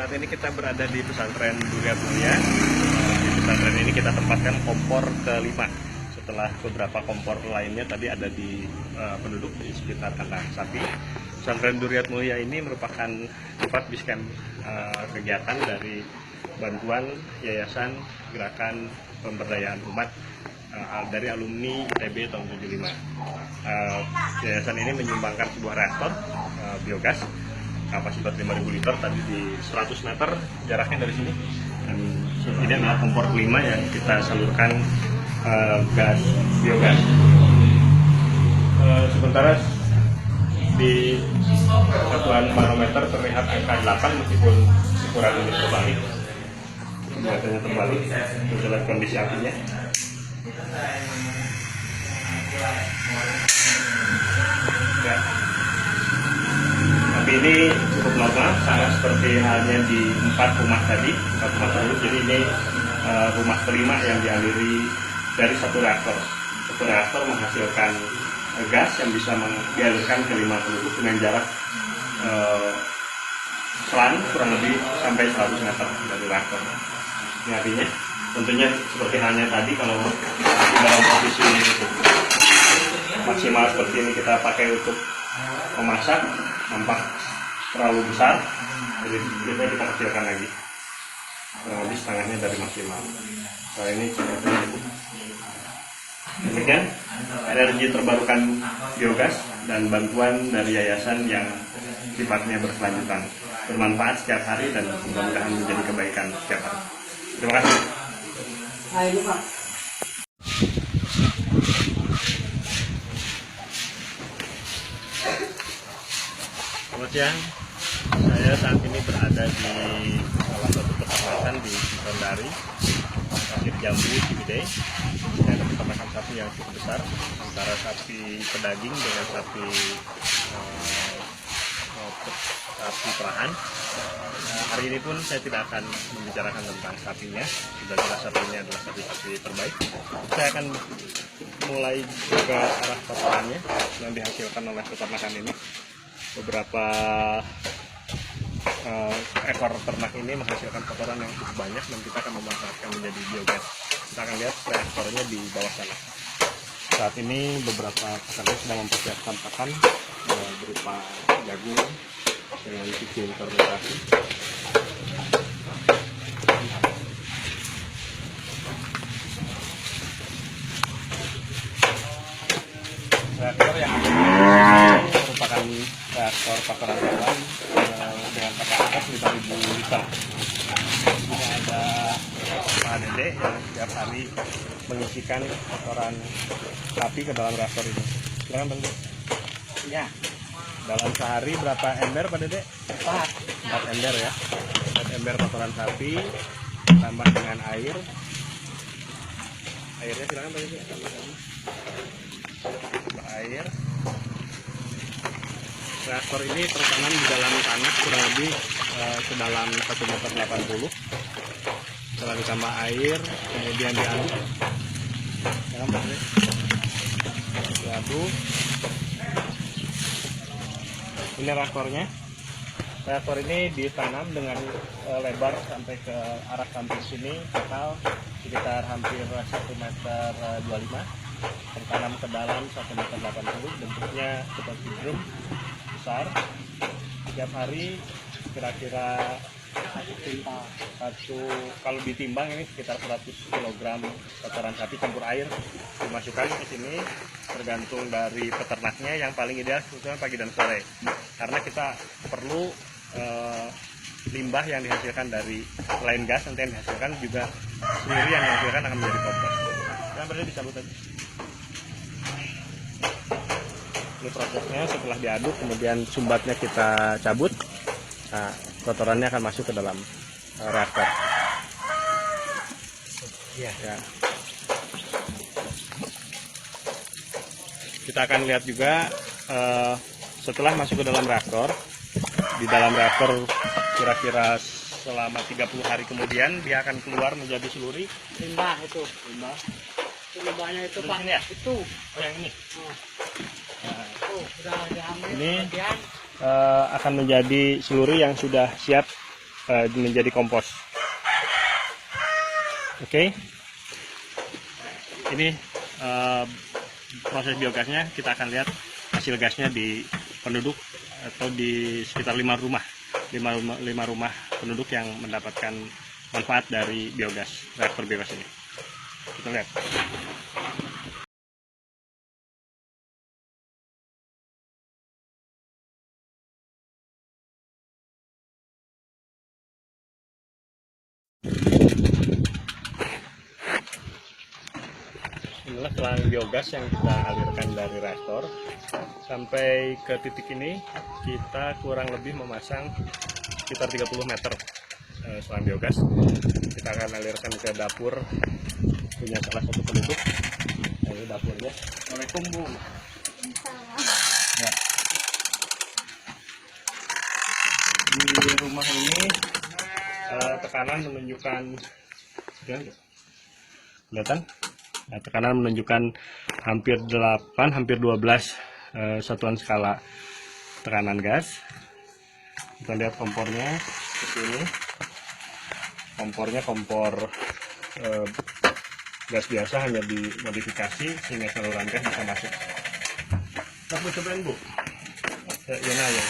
Saat ini kita berada di pesantren Duriat Mulia. Di pesantren ini kita tempatkan kompor kelima. Setelah beberapa kompor lainnya tadi ada di penduduk di sekitar kandang sapi. Pesantren Duriat Mulia ini merupakan tempat basecamp kegiatan dari bantuan Yayasan Gerakan Pemberdayaan Umat dari alumni ITB tahun 75. Yayasan ini menyumbangkan sebuah reaktor biogas kapasitas 5.000 liter tadi di 100 meter jaraknya dari sini. Dan ini adalah kompor kelima yang kita salurkan gas biogas. Sementara di satuan barometer terlihat angka 8 meskipun ukuran ini terbalik. Kelihatannya terbalik. Kita lihat kondisi apinya. Ya. Api ini cukup normal, sama seperti halnya di 4 rumah tadi, 4 rumah tadi. Jadi ini rumah kelima yang dialiri dari satu reaktor. Satu reaktor menghasilkan gas yang bisa dialirkan ke 5 penduduk dengan jarak selang kurang lebih sampai 100 meter dari reaktor. Ini artinya tentunya seperti halnya tadi, kalau di dalam posisi maksimal seperti ini kita pakai untuk memasak, nampak terlalu besar, jadi kita kecilkan lagi kurang lebih setengahnya dari maksimal. Soal ini cukup. Demikian energi terbarukan biogas dan bantuan dari yayasan yang sifatnya berkelanjutan, bermanfaat setiap hari dan mudah-mudahan menjadi kebaikan setiap hari. Terima kasih. Selamat siang, saya saat ini berada di salah satu peternakan di Cikondari, Pasir Jambu, Ciwidey. Ini ada peternakan sapi yang cukup besar, antara sapi pedaging dengan sapi perahan. Hari ini pun saya tidak akan membicarakan tentang sapinya, sudah jelas sapi ini adalah sapi terbaik. Saya akan mulai ke arah kotorannya yang dihasilkan oleh peternakan ini. Beberapa ekor ternak ini menghasilkan kotoran yang cukup banyak dan kita akan memanfaatkan menjadi biogas. Kita akan lihat reaktornya di bawah sana. Saat ini beberapa pekerja sedang mempersiapkan pakan berupa jagung dengan sistem fermentasi. Reaktor yang merupakan reaktor kotoran hewan dengan kapasitas 5.000 liter. Ini ada Pak Dede yang setiap hari mengisikan kotoran sapi ke dalam reaktor ini. Silakan Bang Dede. Ya. Dalam sehari berapa ember Pak Dede? 4 ember ya. 4 ember kotoran sapi tambah dengan air. Airnya silakan Pak Dede. Air. Reaktor ini tertanam di dalam tanah kurang lebih sedalam 1,80 meter. Setelah ditambah air, kemudian diaduk. Diaduk. Ini reaktornya. Reaktor ini ditanam dengan lebar sampai ke arah kampus sini, total sekitar hampir 1,25 meter. Tertanam ke dalam 1,80 meter, bentuknya seperti drum besar. Setiap hari kira-kira kalau ditimbang ini sekitar 100 kg kotoran sapi campur air dimasukkan ke sini, tergantung dari peternaknya. Yang paling ideal sebetulnya pagi dan sore, karena kita perlu limbah yang dihasilkan dari selain gas nanti yang dihasilkan juga sendiri yang dihasilkan akan menjadi kompos. Yang berarti dicabut aja. Ini prosesnya, setelah diaduk kemudian sumbatnya kita cabut. Nah, kotorannya akan masuk ke dalam reaktor. Ya. Kita akan lihat juga setelah masuk ke dalam reaktor. Di dalam reaktor kira-kira selama 30 hari kemudian dia akan keluar menjadi seluri. Limbah itu. Limbah. Itu limbahnya itu Pak ya? Itu. Oh, yang ini. Nah, sudah diambil ini akan menjadi seluri yang sudah siap menjadi kompos. Oke. Ini proses biogasnya, kita akan lihat hasil gasnya di penduduk atau di sekitar 5 rumah penduduk yang mendapatkan manfaat dari biogas, reaktor biogas ini. Kita lihat. Inilah selang biogas yang kita alirkan dari reaktor. Sampai ke titik ini kita kurang lebih memasang sekitar 30 meter selang biogas. Kita akan alirkan ke dapur punya salah satu penduduk. Nah, ini dapurnya. Assalamualaikum, Bu. Ya. Di rumah ini tekanan menunjukkan, kelihatan? Nah, tekanan menunjukkan hampir 8, hampir 12 satuan skala tekanan gas. Kita lihat kompornya seperti ini. Kompornya kompor gas biasa, hanya dimodifikasi sehingga saluran gas bisa masuk. Kita cobain, Bu. Yana ya.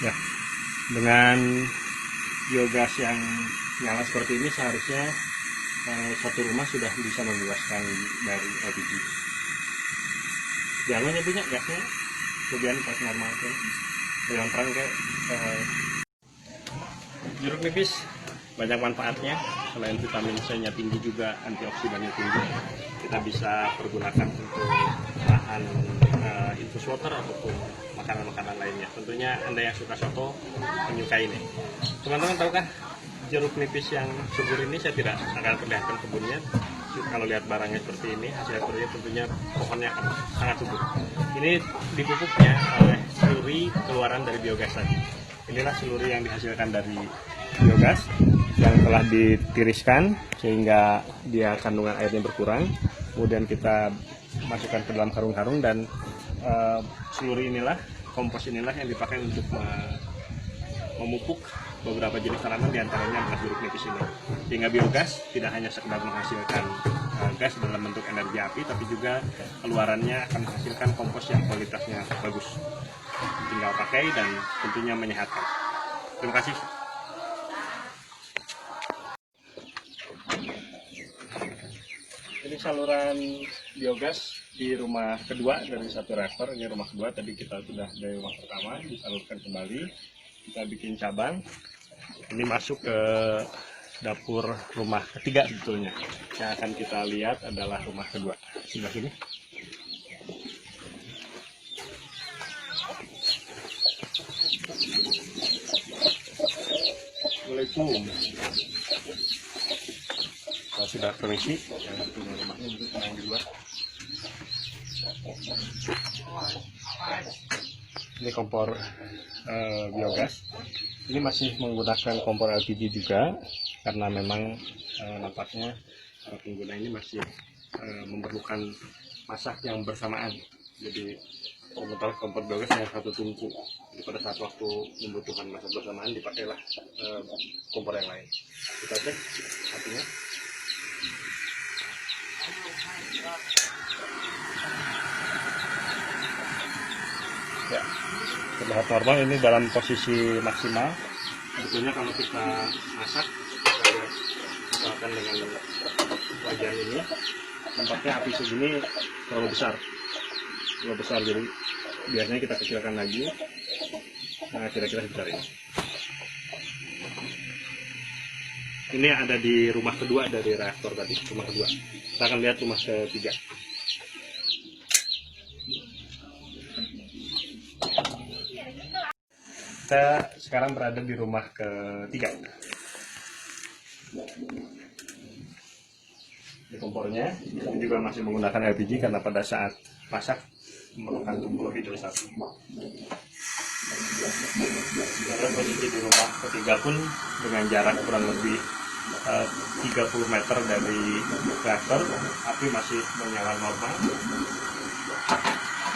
Ya, dengan biogas yang nyala seperti ini seharusnya satu rumah sudah bisa membebaskan dari LPG. Jangan punya gasnya, kemudian pas normal kan, yang terang kayak jeruk nipis banyak manfaatnya. Selain vitamin C-nya tinggi, juga antioksidannya tinggi. Kita bisa pergunakan untuk bahan infus water ataupun makanan-makanan lainnya. Tentunya Anda yang suka soto menyukai ini. Teman-teman tahu kan jeruk nipis yang subur ini? Saya tidak akan perlihatkan kebunnya. Kalau lihat barangnya seperti ini, hasil ekspornya tentunya pohonnya akan sangat subur. Ini dipupuknya oleh slurry keluaran dari biogas tadi. Inilah slurry yang dihasilkan dari biogas yang telah ditiriskan sehingga dia kandungan airnya berkurang. Kemudian kita masukkan ke dalam karung-karung, dan slurry inilah, kompos inilah yang dipakai untuk memupuk beberapa jenis tanaman, diantaranya adalah jeruk nipis ini. Sehingga biogas tidak hanya sekedar menghasilkan gas dalam bentuk energi api, tapi juga keluarannya akan menghasilkan kompos yang kualitasnya bagus. Tinggal pakai dan tentunya menyehatkan. Terima kasih. Ini saluran biogas di rumah kedua dari satu reaktor. Ini rumah kedua, tadi kita sudah dari rumah pertama, disalurkan kembali. Kita bikin cabang. Ini masuk ke dapur rumah ketiga sebetulnya. Yang akan kita lihat adalah rumah kedua. Sebelah sini. Assalamualaikum. Kita sudah permisi, yang punya rumahnya untuk tenang di luar. Ini kompor biogas. Ini masih menggunakan kompor LPG juga, karena memang nampaknya pengguna ini masih memerlukan masak yang bersamaan. Jadi sementara kompor biogas hanya satu tungku. Jadi pada saat waktu membutuhkan masak bersamaan, dipakailah kompor yang lain. Kita cek apinya. Ya, terlihat normal. Ini dalam posisi maksimal. Sebetulnya kalau kita masak, kita lihat misalkan dengan wajan ini, nampaknya api segini terlalu besar, jadi biasanya kita kecilkan lagi. Nah, kira-kira sebesar ini. Ini ada di rumah kedua dari reaktor tadi, rumah kedua. Kita akan lihat rumah ketiga. Kita sekarang berada di rumah ketiga. Ini kompornya, ini juga masih menggunakan LPG karena pada saat masak memerlukan tungku lebih dari satu. Karena posisi di rumah ketiga pun dengan jarak kurang lebih 30 meter dari reaktor, api masih menyala normal.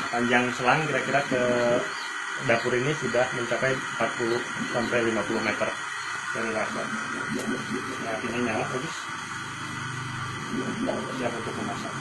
Panjang selang kira-kira ke dapur ini sudah mencapai 40 sampai 50 meter dari reaktor. Nah, apinya nyala bagus, siap untuk memasak.